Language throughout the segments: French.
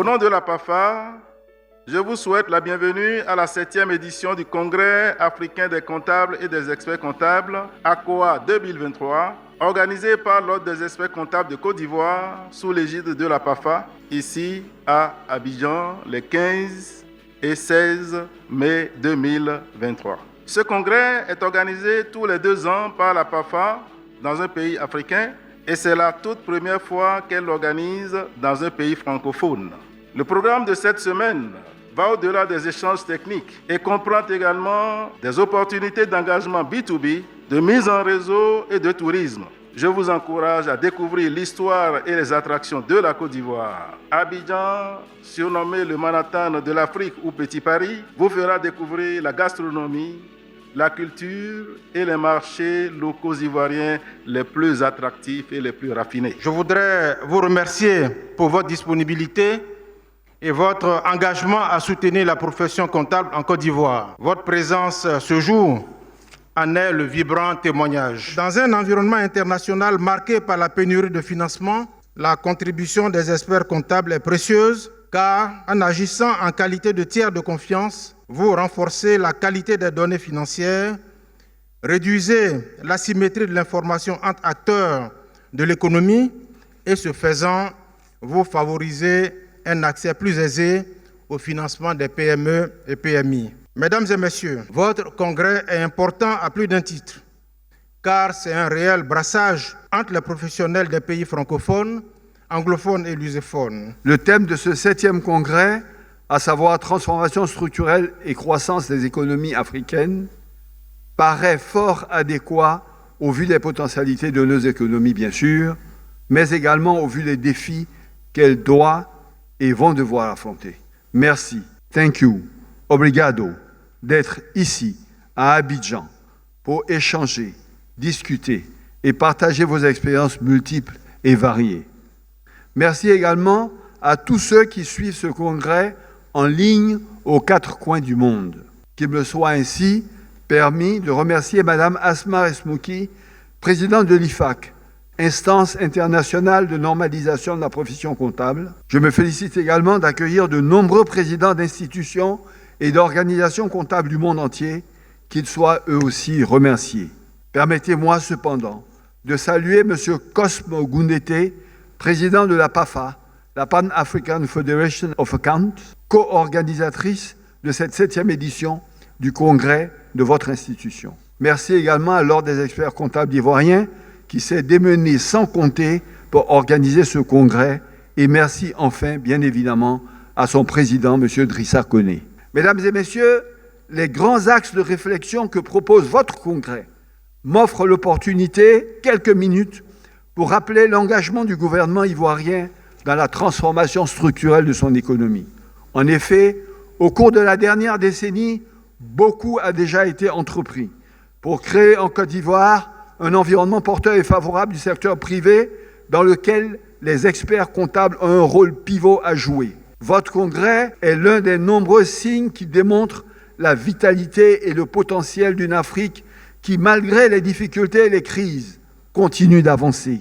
nom de la PAFA, je vous souhaite la bienvenue à la 7e édition du Congrès africain des comptables et des experts comptables, ACOA 2023, organisé par l'Ordre des experts comptables de Côte d'Ivoire sous l'égide de la PAFA, ici à Abidjan, les 15 et 16 mai 2023. Ce congrès est organisé tous les 2 ans par la PAFA dans un pays africain et c'est la toute première fois qu'elle l'organise dans un pays francophone. Le programme de cette semaine va au-delà des échanges techniques et comprend également des opportunités d'engagement B2B, de mise en réseau et de tourisme. Je vous encourage à découvrir l'histoire et les attractions de la Côte d'Ivoire. Abidjan, surnommé le Manhattan de l'Afrique ou Petit Paris, vous fera découvrir la gastronomie, la culture et les marchés locaux ivoiriens les plus attractifs et les plus raffinés. Je voudrais vous remercier pour votre disponibilité et votre engagement à soutenir la profession comptable en Côte d'Ivoire. Votre présence ce jour en est le vibrant témoignage. Dans un environnement international marqué par la pénurie de financement, la contribution des experts comptables est précieuse car en agissant en qualité de tiers de confiance, vous renforcez la qualité des données financières, réduisez l'asymétrie de l'information entre acteurs de l'économie et ce faisant, vous favorisez un accès plus aisé au financement des PME et PMI. Mesdames et messieurs, votre congrès est important à plus d'un titre, car c'est un réel brassage entre les professionnels des pays francophones, anglophones et lusophones. Le thème de ce 7e congrès, à savoir transformation structurelle et croissance des économies africaines, paraît fort adéquat au vu des potentialités de nos économies, bien sûr, mais également au vu des défis qu'elles doivent et vont devoir affronter. Merci, thank you, obrigado, d'être ici, à Abidjan, pour échanger, discuter et partager vos expériences multiples et variées. Merci également à tous ceux qui suivent ce congrès en ligne aux 4 coins du monde. Qu'il me soit ainsi permis de remercier Madame Asma Esmouki, présidente de l'IFAC, Instance internationale de normalisation de la profession comptable. Je me félicite également d'accueillir de nombreux présidents d'institutions et d'organisations comptables du monde entier, qu'ils soient eux aussi remerciés. Permettez-moi cependant de saluer M. Cosmo Gundete, président de la PAFA, la Pan-African Federation of Accountants, co-organisatrice de cette 7e édition du congrès de votre institution. Merci également à l'Ordre des experts comptables ivoiriens qui s'est démené sans compter pour organiser ce congrès et merci enfin, bien évidemment, à son président, M. Drissa Koné. Mesdames et messieurs, les grands axes de réflexion que propose votre congrès m'offrent l'opportunité, quelques minutes, pour rappeler l'engagement du gouvernement ivoirien dans la transformation structurelle de son économie. En effet, au cours de la dernière décennie, beaucoup a déjà été entrepris pour créer en Côte d'Ivoire un environnement porteur et favorable du secteur privé dans lequel les experts comptables ont un rôle pivot à jouer. Votre congrès est l'un des nombreux signes qui démontrent la vitalité et le potentiel d'une Afrique qui, malgré les difficultés et les crises, continue d'avancer.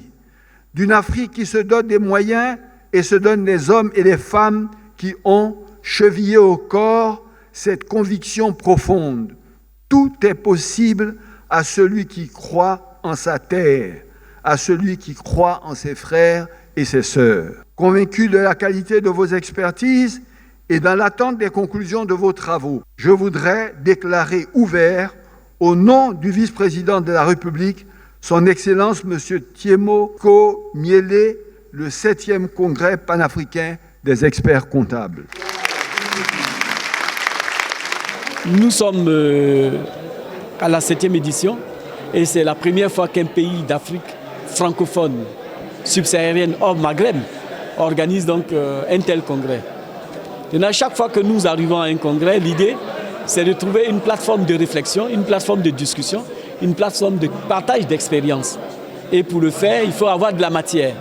D'une Afrique qui se dote des moyens et se donne les hommes et les femmes qui ont, chevillé au corps, cette conviction profonde. Tout est possible à celui qui croit en sa terre, à celui qui croit en ses frères et ses sœurs. Convaincu de la qualité de vos expertises et dans l'attente des conclusions de vos travaux, je voudrais déclarer ouvert, au nom du vice-président de la République, son Excellence M. Thiemo Ko Miele, le 7e congrès panafricain des experts comptables. Nous sommes à la 7e édition et c'est la première fois qu'un pays d'Afrique francophone, subsaharienne, hors Maghreb, organise donc un tel congrès. Et à chaque fois que nous arrivons à un congrès, l'idée, c'est de trouver une plateforme de réflexion, une plateforme de discussion, une plateforme de partage d'expériences. Et pour le faire, il faut avoir de la matière.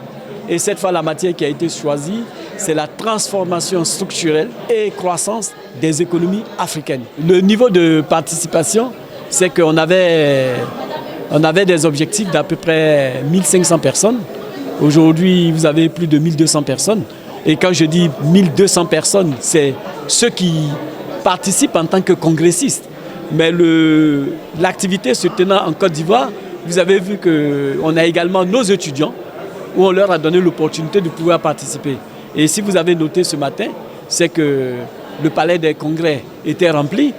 Et cette fois, la matière qui a été choisie, c'est la transformation structurelle et croissance des économies africaines. Le niveau de participation, c'est qu'on avait des objectifs d'à peu près 1500 personnes. Aujourd'hui, vous avez plus de 1200 personnes. Et quand je dis 1200 personnes, c'est ceux qui participent en tant que congressistes. Mais l'activité se tenant en Côte d'Ivoire, vous avez vu qu'on a également nos étudiants où on leur a donné l'opportunité de pouvoir participer. Et si vous avez noté ce matin, c'est que le palais des congrès était rempli.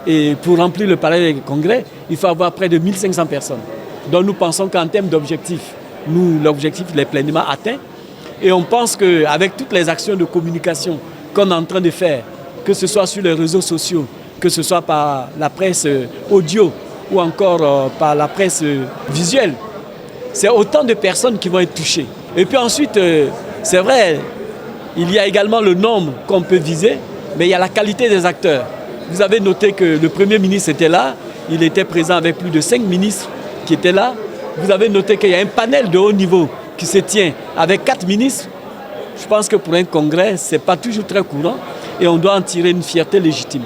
Et pour remplir le palais des congrès, il faut avoir près de 1500 personnes. Donc nous pensons qu'en termes d'objectifs, l'objectif est pleinement atteint. Et on pense qu'avec toutes les actions de communication qu'on est en train de faire, que ce soit sur les réseaux sociaux, que ce soit par la presse audio ou encore par la presse visuelle, c'est autant de personnes qui vont être touchées. Et puis ensuite, c'est vrai, il y a également le nombre qu'on peut viser, mais il y a la qualité des acteurs. Vous avez noté que le Premier ministre était là, il était présent avec plus de 5 ministres qui étaient là. Vous avez noté qu'il y a un panel de haut niveau qui se tient avec 4 ministres. Je pense que pour un congrès, ce n'est pas toujours très courant et on doit en tirer une fierté légitime.